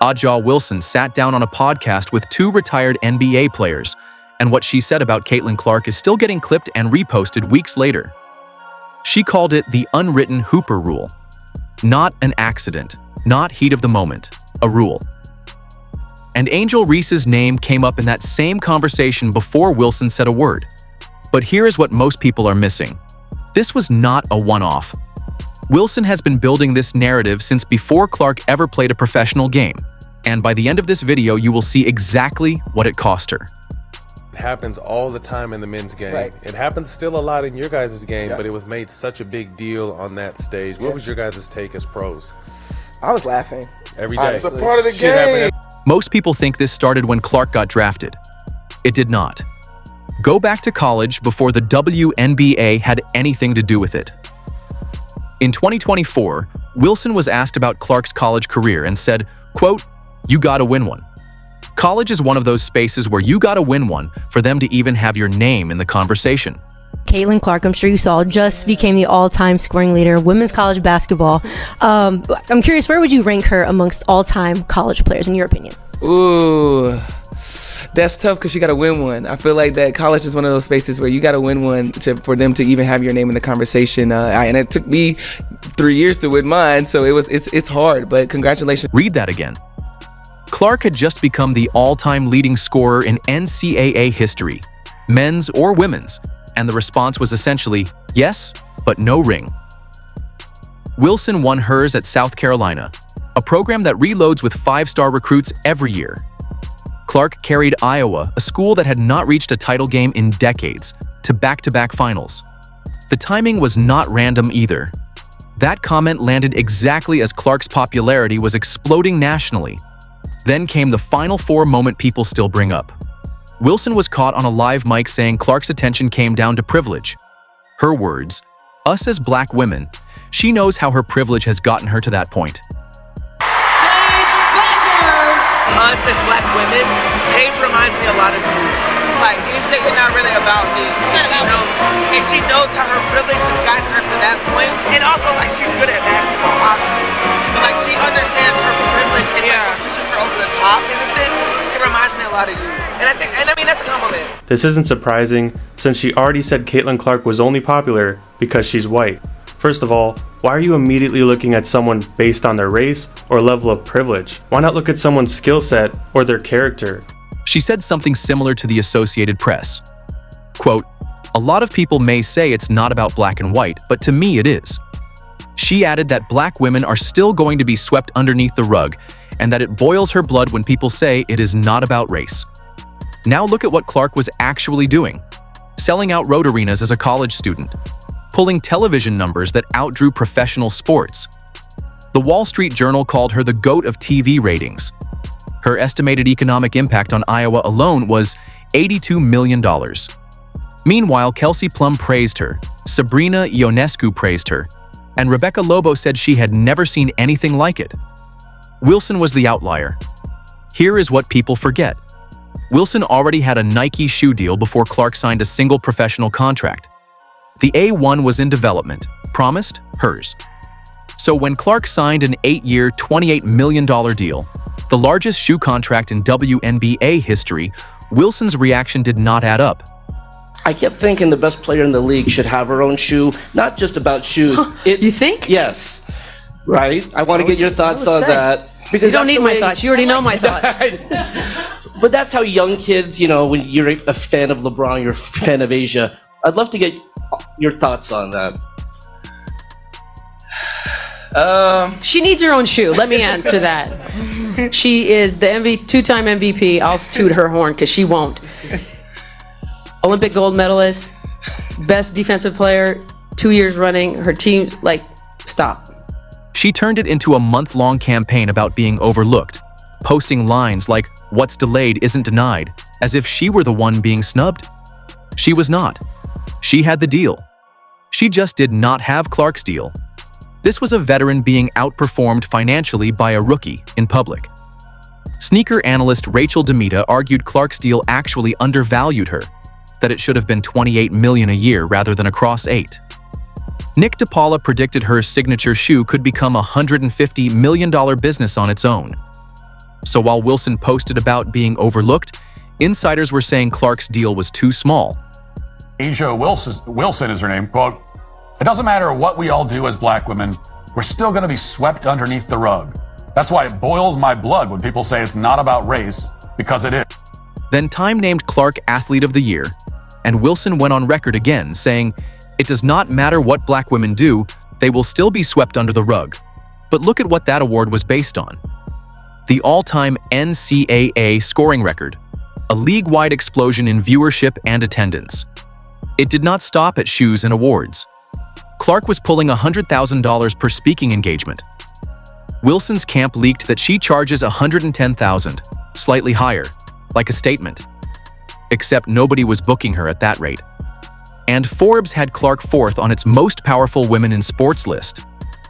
Aja Wilson sat down on a podcast with two retired NBA players, and what she said about Caitlin Clark is still getting clipped and reposted weeks later. She called it the unwritten Hooper rule. Not an accident, not heat of the moment, a rule. And Angel Reese's name came up in that same conversation before Wilson said a word. But here is what most people are missing. This was not a one-off. Wilson has been building this narrative since before Clark ever played a professional game. And by the end of this video, you will see exactly what it cost her. It happens all the time in the men's game. Right. It happens still a lot in your guys' game, Yeah. but it was made such a big deal on that stage. What was your guys' take as pros? I was laughing. Every day. Honestly. It's a part of the Shit game. happened. Most people think this started when Clark got drafted. It did not. Go back to college before the WNBA had anything to do with it. In 2024, Wilson was asked about Clark's college career and said, quote, "You gotta win one." College is one of those spaces where you gotta win one for them to even have your name in the conversation. Caitlin Clark, I'm sure you saw, just became the all-time scoring leader in women's college basketball. I'm curious, where would you rank her amongst all-time college players, in your opinion? Ooh, that's tough because you got to win one. I feel like that college is one of those spaces where you got to win one for them to even have your name in the conversation. And it took me 3 years to win mine, so it's hard. But congratulations. Read that again. Clark had just become the all-time leading scorer in NCAA history, men's or women's, and the response was essentially, yes, but no ring. Wilson won hers at South Carolina, a program that reloads with 5-star recruits every year. Clark carried Iowa, a school that had not reached a title game in decades, to back-to-back finals. The timing was not random either. That comment landed exactly as Clark's popularity was exploding nationally. Then came the Final Four moment people still bring up. Wilson was caught on a live mic saying Clark's attention came down to privilege. Her words, "Us as black women," she knows how her privilege has gotten her to that point. Us as black women, Paige reminds me a lot of you. Like, you say you're not really about me. And she knows how her privilege has gotten her to that point. And also, like, she's good at basketball, obviously. But, like, she understands her privilege and like, pushes her over the top in a sense. It reminds me a lot of you. And I mean, that's a compliment. This isn't surprising, since she already said Caitlin Clark was only popular because she's white. First of all, why are you immediately looking at someone based on their race or level of privilege? Why not look at someone's skill set or their character? She said something similar to the Associated Press. Quote, "A lot of people may say it's not about black and white, but to me it is." She added that black women are still going to be swept underneath the rug, and that it boils her blood when people say it is not about race. Now look at what Clark was actually doing. Selling out road arenas as a college student, pulling television numbers that outdrew professional sports. The Wall Street Journal called her the GOAT of TV ratings. Her estimated economic impact on Iowa alone was $82 million. Meanwhile, Kelsey Plum praised her, Sabrina Ionescu praised her, and Rebecca Lobo said she had never seen anything like it. Wilson was the outlier. Here is what people forget. Wilson already had a Nike shoe deal before Clark signed a single professional contract. The A1 was in development, promised hers. So when Clark signed an 8-year, $28 million deal, the largest shoe contract in WNBA history, Wilson's reaction did not add up. I kept thinking the best player in the league should have her own shoe, not just about shoes. You think? Yes. Right? I want to get your thoughts on that. You don't need my thoughts. You already know my thoughts. But that's how young kids, when you're a fan of LeBron, you're a fan of Asia. I'd love to get your thoughts on that. She needs her own shoe. Let me answer that. She is the two-time MVP. I'll toot her horn because she won't. Olympic gold medalist, best defensive player, 2 years running. Her team, stop. She turned it into a month-long campaign about being overlooked, posting lines like, "What's delayed isn't denied," as if she were the one being snubbed. She was not. She had the deal. She just did not have Clark's deal. This was a veteran being outperformed financially by a rookie in public. Sneaker analyst Rachel DeMita argued Clark's deal actually undervalued her, that it should have been $28 million a year rather than across 8. Nick DePaula predicted her signature shoe could become a $150 million business on its own. So while Wilson posted about being overlooked, insiders were saying Clark's deal was too small. Angel Wilson is her name. Quote, "It doesn't matter what we all do as black women, we're still going to be swept underneath the rug. That's why it boils my blood when people say it's not about race, because it is." Then Time named Clark Athlete of the Year, and Wilson went on record again saying, "It does not matter what black women do, they will still be swept under the rug." But look at what that award was based on. The all-time NCAA scoring record, a league-wide explosion in viewership and attendance. It did not stop at shoes and awards. Clark was pulling $100,000 per speaking engagement. Wilson's camp leaked that she charges $110,000, slightly higher, like a statement. Except nobody was booking her at that rate. And Forbes had Clark fourth on its most powerful women in sports list.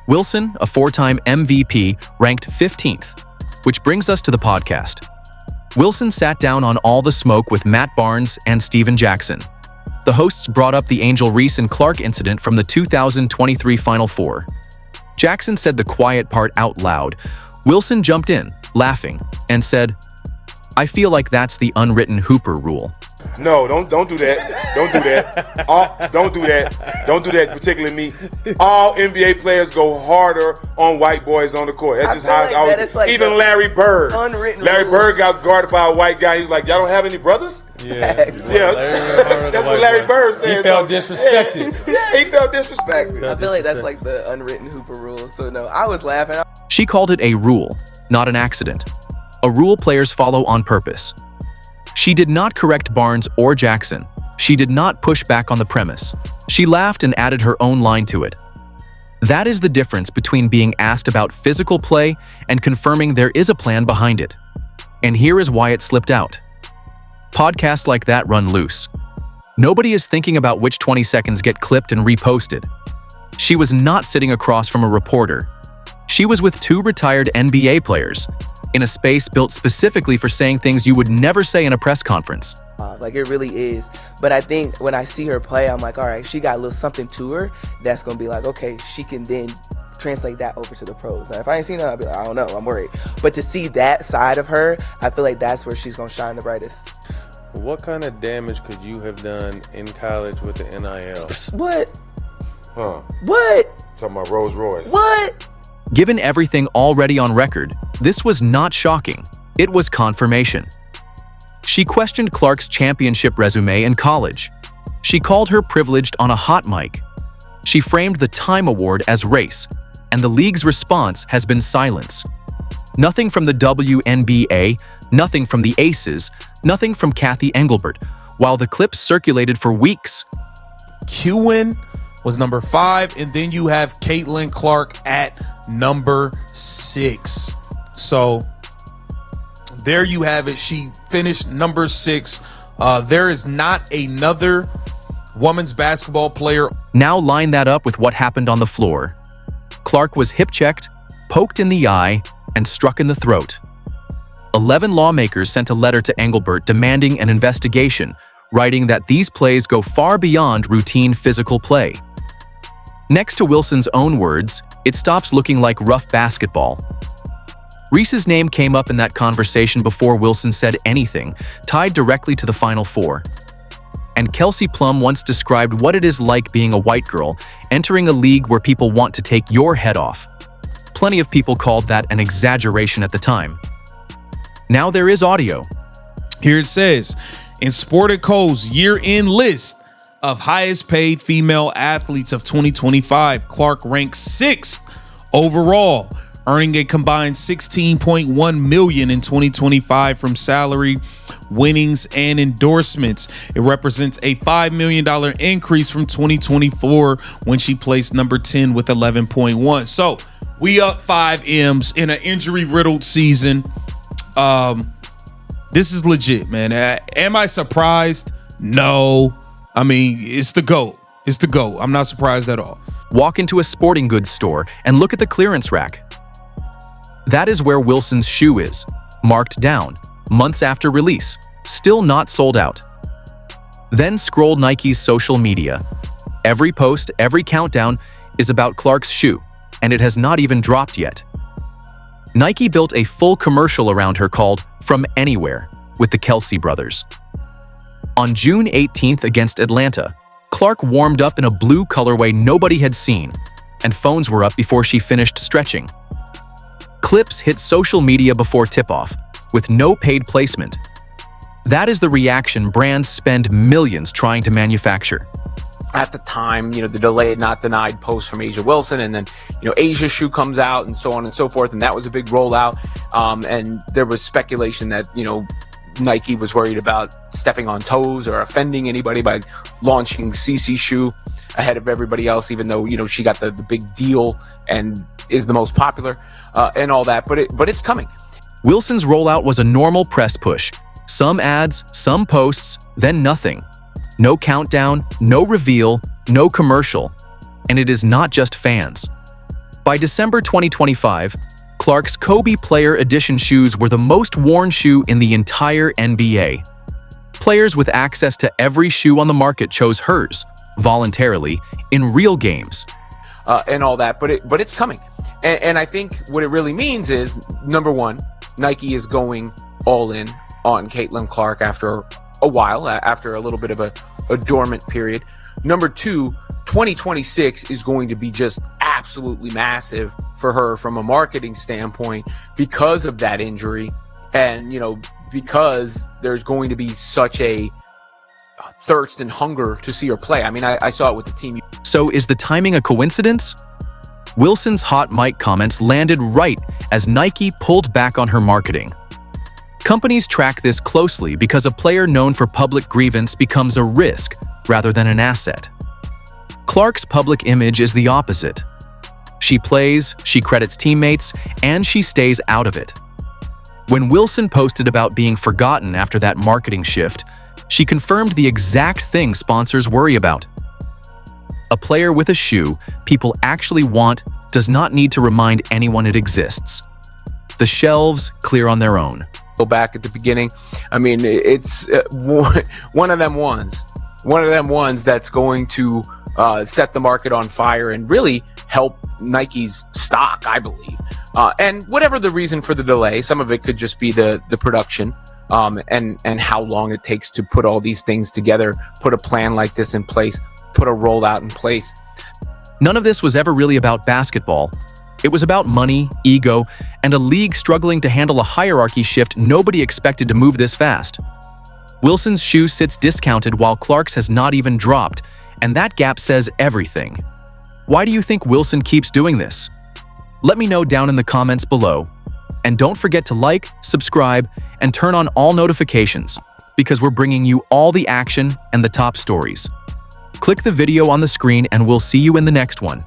Wilson, a four-time MVP, ranked 15th, which brings us to the podcast. Wilson sat down on All the Smoke with Matt Barnes and Steven Jackson. The hosts brought up the Angel Reese and Clark incident from the 2023 Final Four. Jackson said the quiet part out loud. Wilson jumped in, laughing, and said, "I feel like that's the unwritten Hooper rule." No, don't do that. Don't do that. Don't do that. Don't do that, particularly me. All NBA players go harder on white boys on the court. That's just how it's always. Like even Larry Bird. Larry Bird got guarded by a white guy. He's like, "Y'all don't have any brothers?" Yeah. That's what Larry Bird said. He felt disrespected. Yeah, he felt disrespected. I feel like that's like the unwritten Hooper rule. So no, I was laughing. She called it a rule, not an accident. A rule players follow on purpose. She did not correct Barnes or Jackson. She did not push back on the premise. She laughed and added her own line to it. That is the difference between being asked about physical play and confirming there is a plan behind it. And here is why it slipped out. Podcasts like that run loose. Nobody is thinking about which 20 seconds get clipped and reposted. She was not sitting across from a reporter. She was with two retired NBA players, in a space built specifically for saying things you would never say in a press conference. Like it really is. But I think when I see her play, I'm like, all right, she got a little something to her that's going to be like, okay, she can then translate that over to the pros. Now, if I ain't seen her, I'll be like, I don't know, I'm worried. But to see that side of her, I feel like that's where she's going to shine the brightest. What kind of damage could you have done in college with the NIL? What? Huh. What? Talking about Rolls Royce. What? Given everything already on record, this was not shocking. It was confirmation. She questioned Clark's championship resume in college. She called her privileged on a hot mic. She framed the Time Award as race, and the league's response has been silence. Nothing from the WNBA, nothing from the Aces, nothing from Kathy Engelbert, while the clips circulated for weeks. Qin was number 5, and then you have Caitlin Clark at number 6. So there you have it. She finished number 6. There is not another women's basketball player. Now line that up with what happened on the floor. Clark was hip-checked, poked in the eye, and struck in the throat. 11 lawmakers sent a letter to Engelbert demanding an investigation, writing that these plays go far beyond routine physical play. Next to Wilson's own words, it stops looking like rough basketball. Reese's name came up in that conversation before Wilson said anything, tied directly to the Final Four. And Kelsey Plum once described what it is like being a white girl, entering a league where people want to take your head off. Plenty of people called that an exaggeration at the time. Now there is audio. Here it says, in Sportico's year-end list of highest paid female athletes of 2025, Clark ranks 6th overall, earning a combined $16.1 million in 2025 from salary, winnings, and endorsements. It represents a $5 million increase from 2024 when she placed number 10 with 11.1. So we up 5 M's in an injury-riddled season. This is legit, man. Am I surprised? No. I mean, it's the GOAT. It's the GOAT. I'm not surprised at all. Walk into a sporting goods store and look at the clearance rack. That is where Wilson's shoe is, marked down, months after release, still not sold out. Then scroll Nike's social media. Every post, every countdown is about Clark's shoe, and it has not even dropped yet. Nike built a full commercial around her called From Anywhere with the Kelsey brothers. On June 18th against Atlanta, Clark warmed up in a blue colorway nobody had seen, and phones were up before she finished stretching. Clips hit social media before tip-off, with no paid placement. That is the reaction brands spend millions trying to manufacture. At the time, the delayed not denied post from Asia Wilson, and then, Asia's shoe comes out and so on and so forth, and that was a big rollout. And there was speculation that, Nike was worried about stepping on toes or offending anybody by launching CC shoe ahead of everybody else, even though, she got the big deal and is the most popular and all that, but it's coming. Wilson's rollout was a normal press push. Some ads, some posts, then nothing. No countdown, no reveal, no commercial. And it is not just fans. By December 2025, Clark's Kobe Player Edition shoes were the most worn shoe in the entire NBA. Players with access to every shoe on the market chose hers, voluntarily, in real games. And all that, but it's coming. And I think what it really means is, number one, Nike is going all in on Caitlin Clark after a while, after a little bit of a dormant period. Number two, 2026 is going to be just absolutely massive for her from a marketing standpoint because of that injury. And, because there's going to be such a thirst and hunger to see her play. I mean, I saw it with the team. So is the timing a coincidence? Wilson's hot mic comments landed right as Nike pulled back on her marketing. Companies track this closely because a player known for public grievance becomes a risk rather than an asset. Clark's public image is the opposite. She plays, she credits teammates, and she stays out of it. When Wilson posted about being forgotten after that marketing shift, she confirmed the exact thing sponsors worry about. A player with a shoe people actually want does not need to remind anyone it exists. The shelves clear on their own. Go back at the beginning. I mean, it's one of them ones that's going to set the market on fire and really help Nike's stock, I believe. And whatever the reason for the delay, some of it could just be the production and how long it takes to put all these things together, put a plan like this in place, put a rollout in place. None of this was ever really about basketball. It was about money, ego, and a league struggling to handle a hierarchy shift nobody expected to move this fast. Wilson's shoe sits discounted while Clark's has not even dropped, and that gap says everything. Why do you think Wilson keeps doing this? Let me know down in the comments below. And don't forget to like, subscribe, and turn on all notifications, because we're bringing you all the action and the top stories. Click the video on the screen and we'll see you in the next one.